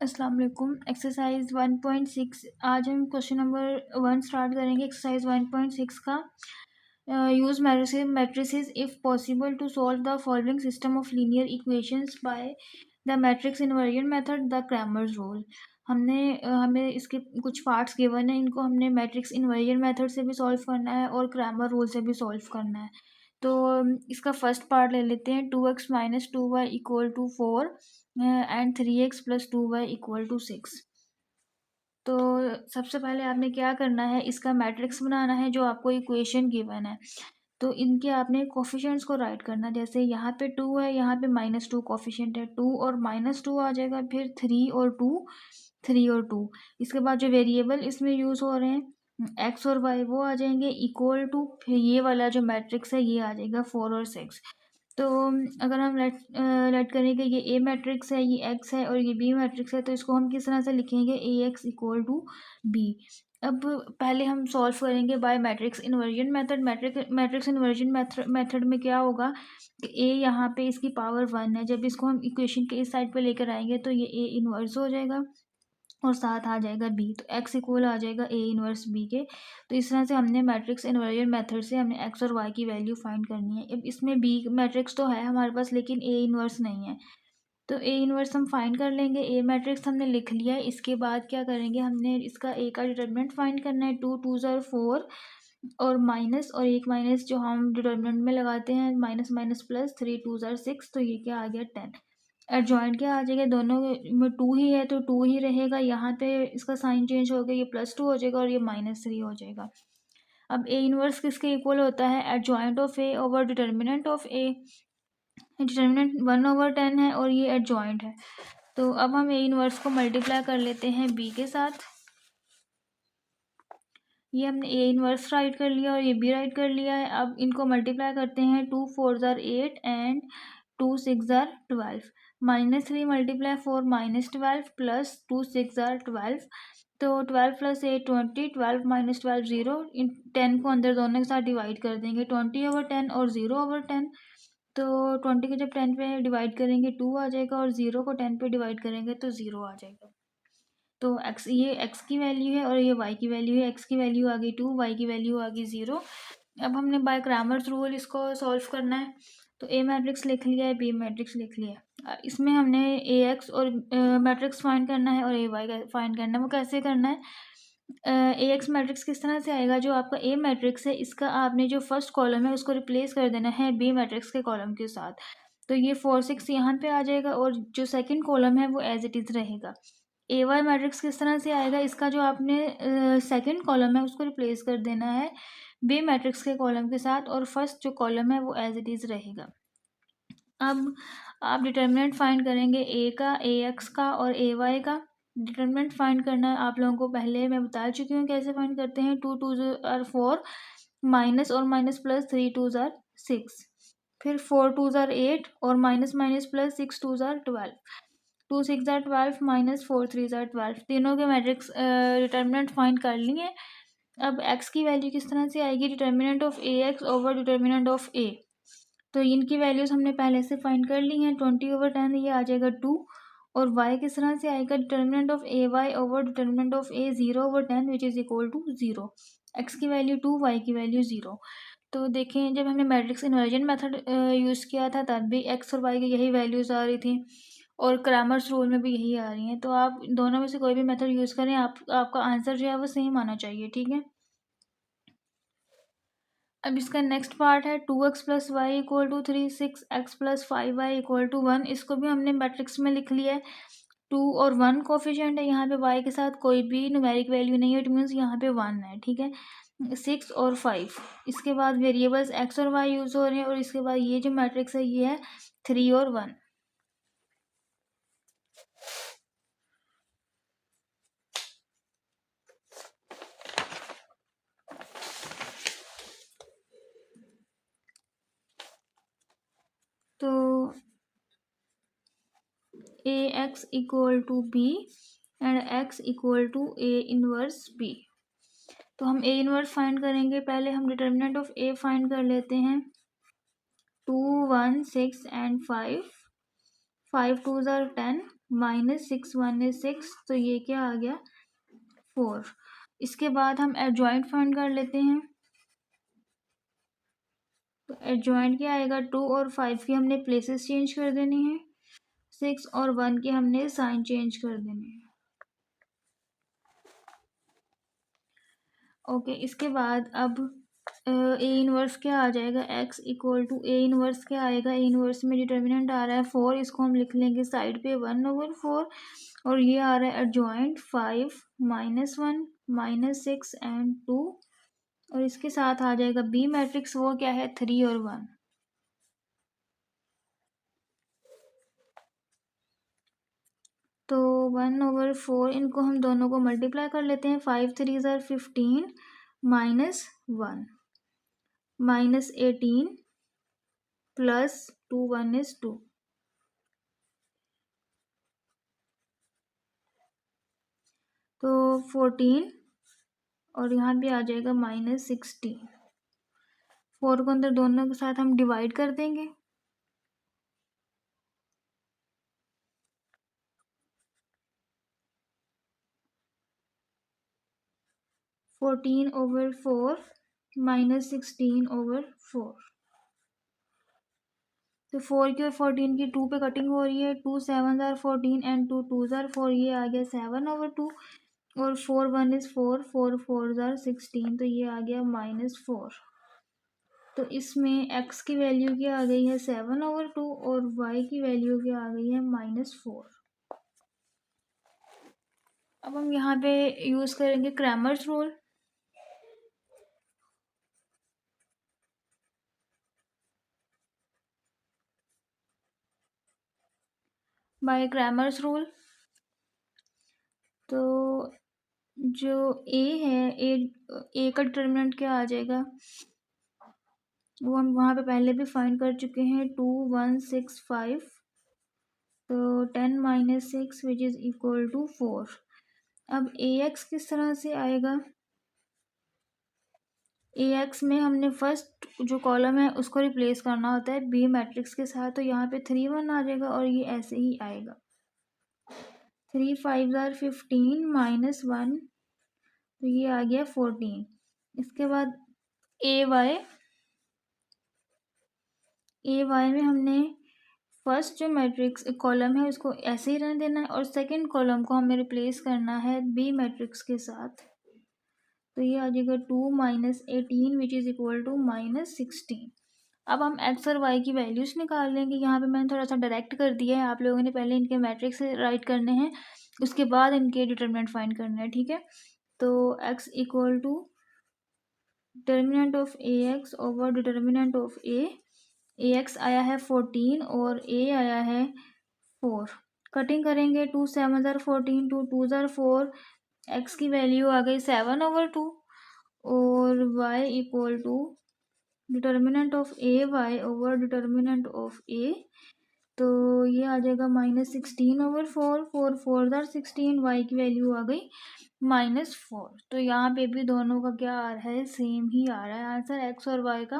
अस्सलाम वालेकुम। एक्सरसाइज 1.6 आज हम क्वेश्चन नंबर 1 स्टार्ट करेंगे। एक्सरसाइज 1.6 का use matrices if possible to solve the following system of linear equations by the matrix inversion method the Cramer's rule. हमें इसके कुछ पार्ट्स गिवन है, इनको हमने मैट्रिक्स इन्वर्जन मेथड से भी सॉल्व करना है और क्रैमर रूल से भी सॉल्व करना है। तो इसका फर्स्ट पार्ट ले लेते हैं। 2x minus 2y equal to 4 and 3x plus 2y equal to 6। तो सबसे पहले आपने क्या करना है, इसका मैट्रिक्स बनाना है जो आपको इक्वेशन गिवन है। तो इनके आपने कोफिशिएंट्स को राइट करना, जैसे यहाँ पे 2 है, यहाँ पे -2 कोफिशिएंट है, 2 और -2 आ जाएगा, फिर 3 और 2, 3 और 2। इसके बाद जो वेरिएबल इसमें यूज़ हो रहे हैं एक्स और वाई, वो आ जाएंगे इक्वल टू, फिर ये वाला जो मैट्रिक्स है ये आ जाएगा 4 और 6। तो अगर हम लेट करें कि ये ए मैट्रिक्स है, ये एक्स है और ये बी मैट्रिक्स है, तो इसको हम किस तरह से लिखेंगे, A X equal to B. अब पहले हम सॉल्व करेंगे by matrix inversion method. Matrix inversion method में क्या होगा कि ए यहाँ पे इसकी पावर 1 है, जब इसको हम इक्वेशन के इस साइड पे लेकर आएंगे तो ये ए इन्वर्स हो जाएगा और साथ आ जाएगा बी, तो एक्स इक्वल आ जाएगा ए इनवर्स बी के। तो इस तरह से हमने मैट्रिक्स इन्वर्जन मेथड से हमने एक्स और वाई की वैल्यू फाइंड करनी है। अब इसमें बी मैट्रिक्स तो है हमारे पास, लेकिन ए इनवर्स नहीं है, तो ए इनवर्स हम फाइंड कर लेंगे। ए मैट्रिक्स हमने लिख लिया है। इसके बाद क्या करेंगे, हमने इसका ए का डिटर्मिनेंट फाइंड करना है। 2 2 ज़ार 4 और माइनस और एक माइनस जो हम डिटर्मिनेंट में लगाते हैं, माइनस माइनस प्लस, 3 2 ज़ार 6, तो ये क्या आ गया 10। एडजॉइंट क्या आ जाएगा, दोनों में 2 ही है तो 2 ही रहेगा। यहाँ पे इसका साइन चेंज हो गया, ये +2 हो जाएगा और ये -3 हो जाएगा। अब ए इनवर्स किसके इक्वल होता है, adjoint of A over determinant of A. Determinant 1/10 है और ये एडजॉइंट है। तो अब हम ए इनवर्स को मल्टीप्लाई कर लेते हैं बी के साथ। ये हमने ए इनवर्स राइट कर लिया और ये बी राइट कर लिया है। अब इनको मल्टीप्लाई करते हैं। 2 4 ज़ार 8 एंड 2 6 ज़ार 12। -3 मल्टीप्लाई 4 -12 प्लस 2 6 ज़ार 12। तो 12 प्लस 8 20, 12 माइनस 12 0। इन 10 को अंदर दोनों के साथ डिवाइड कर देंगे, 20/10 और 0/10। तो 20 को जब 10 पे डिवाइड करेंगे 2 आ जाएगा और 0 को 10 पे डिवाइड करेंगे तो 0 आ जाएगा। तो एक्स, ये एक्स की वैल्यू है और ये वाई की वैल्यू है। एक्स की वैल्यू आ गई 2, वाई की वैल्यू आ गई 0। अब हमने बाय क्रैमर्स रूल इसको सॉल्व करना है। तो ए मैट्रिक्स लिख लिया है, बी मैट्रिक्स लिख लिया है। इसमें हमने ए एक्स और मैट्रिक्स फाइंड करना है और ए वाई फाइंड करना है। वो कैसे करना है, ए एक्स मैट्रिक्स किस तरह से आएगा, जो आपका ए मैट्रिक्स है इसका आपने जो फर्स्ट कॉलम है उसको रिप्लेस कर देना है बी मैट्रिक्स के कॉलम के साथ। तो ये 4 6 यहाँ पे आ जाएगा और जो सेकंड कॉलम है वो एज इट इज़ रहेगा। ए वाई मैट्रिक्स किस तरह से आएगा, इसका जो आपने सेकंड कॉलम है उसको रिप्लेस कर देना है बी मैट्रिक्स के कॉलम के साथ और फर्स्ट जो कॉलम है वो एज इट इज़ रहेगा। अब आप डिटर्मिनेंट फाइंड करेंगे ए का, ए एक्स का और ए वाई का। डिटर्मिनेंट फाइंड करना है, आप लोगों को पहले मैं बता चुकी हूँ कैसे फाइंड करते हैं। 2 2 ज़ार 4 माइनस और माइनस प्लस 3 2 ज़ार 6, फिर 4 2 ज़ार 8 और माइनस माइनस प्लस 6 2 ज़ार 12, 2 6 ज़ार 12 माइनस 4 3 ज़ार 12। तीनों के मैट्रिक्स डिटर्मिनेंट फाइंड कर लिए। अब एक्स की वैल्यू किस तरह से आएगी, determinant of A X over determinant of A. तो इनकी वैल्यूज हमने पहले से फाइंड कर ली हैं। 20/10 ये आ जाएगा 2। और y किस तरह से आएगा, determinant of A Y over determinant of A 0/10 which is equal to 0। X की वैल्यू 2, वाई की वैल्यू 0। तो देखें, जब हमने मैट्रिक्स इन्वर्जन मेथड यूज़ किया था तब भी एक्स और वाई की यही वैल्यूज़ आ रही थी और क्रैमर्स रूल में भी यही आ रही हैं। तो आप दोनों में से कोई भी मेथड यूज़ करें, आपका आंसर जो है वो सेम आना चाहिए, ठीक है। अब इसका नेक्स्ट पार्ट है 2x plus Y equal to 3, 6x plus 5y equal to 1। इसको भी हमने मैट्रिक्स में लिख लिया है। 2 और 1 कोफिशिएंट है, यहाँ पे y के साथ कोई भी न्यूमेरिक वैल्यू नहीं है, इट मीन्स यहाँ पे 1 है, ठीक है। 6 और 5, इसके बाद वेरिएबल्स x और y यूज़ हो रहे हैं और इसके बाद ये जो मैट्रिक्स है ये है 3 और 1। तो A X equal to B and X equal to A inverse B. तो हम ए इनवर्स फाइंड करेंगे। पहले हम डिटर्मिनेंट ऑफ ए फाइंड कर लेते हैं। 2 1 6 एंड 5, 5 2 ज़ार 10 माइनस 6 1 is 6, तो ये क्या आ गया 4। इसके बाद हम एडजॉइंट फाइंड कर लेते हैं। तो एडजॉइंट क्या आएगा, 2 और 5 की हमने प्लेसेस चेंज कर देनी है, 6 और 1 के हमने साइन चेंज कर देने हैं। ओके, इसके बाद अब ए इनवर्स क्या आ जाएगा, x equal to A inverse क्या आएगा, ए इनवर्स में डिटर्मिनेंट आ रहा है 4, इसको हम लिख लेंगे साइड पे 1/4, और ये आ रहा है एडजॉइंट 5 -1 -6 एंड 2, और इसके साथ आ जाएगा बी मैट्रिक्स, वो क्या है 3 और 1। तो 1/4 इनको हम दोनों को मल्टीप्लाई कर लेते हैं, 5 3 ज़ार 15 -1 -18 प्लस 2 1 is 2, तो 14, और यहाँ पे आ जाएगा -16। 4 को अंदर दोनों के साथ हम डिवाइड कर देंगे, (14/4) -16/4। तो 4 की और 14 की 2 पे कटिंग हो रही है, 2 7 ज़ार 14 एंड 2 2 ज़ार 4, ये आ गया 7/2, और 4 1 is 4, 4 4 ज़ार 16, तो ये आ गया -4। तो इसमें x की वैल्यू क्या आ गई है 7/2, और y की वैल्यू क्या आ गई है -4। अब हम यहाँ पे यूज़ करेंगे Cramer's rule. By Cramer's rule, तो जो a है, a का डिटर्मिनेंट क्या आ जाएगा, वो हम वहाँ पे पहले भी फाइंड कर चुके हैं, 2 1 6 5, तो 10 - 6 विच इज़ इक्वल टू 4। अब ax किस तरह से आएगा, ax में हमने फर्स्ट जो कॉलम है उसको रिप्लेस करना होता है बी मैट्रिक्स के साथ, तो यहाँ पे 3 1 आ जाएगा, और ये ऐसे ही आएगा, 3 5 ज़ार 15 -1, तो ये आ गया 14। इसके बाद ए वाई में हमने फर्स्ट जो मैट्रिक्स कॉलम है उसको ऐसे ही रहने देना है, और सेकंड कॉलम को हमें रिप्लेस करना है बी मैट्रिक्स के साथ, तो ये आ जाएगा 2 -18 विच इज़ इक्वल टू -16। अब हम एक्स और वाई की वैल्यूज़ निकाल लेंगे। यहाँ पे मैंने थोड़ा सा डायरेक्ट कर दिया है, आप लोगों ने पहले इनके मैट्रिक्स राइट करने हैं, उसके बाद इनके डिटर्मिनेंट फाइंड करना है, ठीक है। तो X equal to determinant of A X over determinant of A X आया है 14 और ए आया है 4। कटिंग करेंगे, 2 7 ज़ार 14, 2 2 ज़ार 4, एक्स की वैल्यू आ गई 7/2, और y equal to determinant of A Y over determinant of A, तो ये आ जाएगा -16/4, 4 4 ज़ार 16, y की वैल्यू आ गई -4। तो यहाँ पे भी दोनों का क्या आ रहा है, सेम ही आ रहा है आंसर, x और y का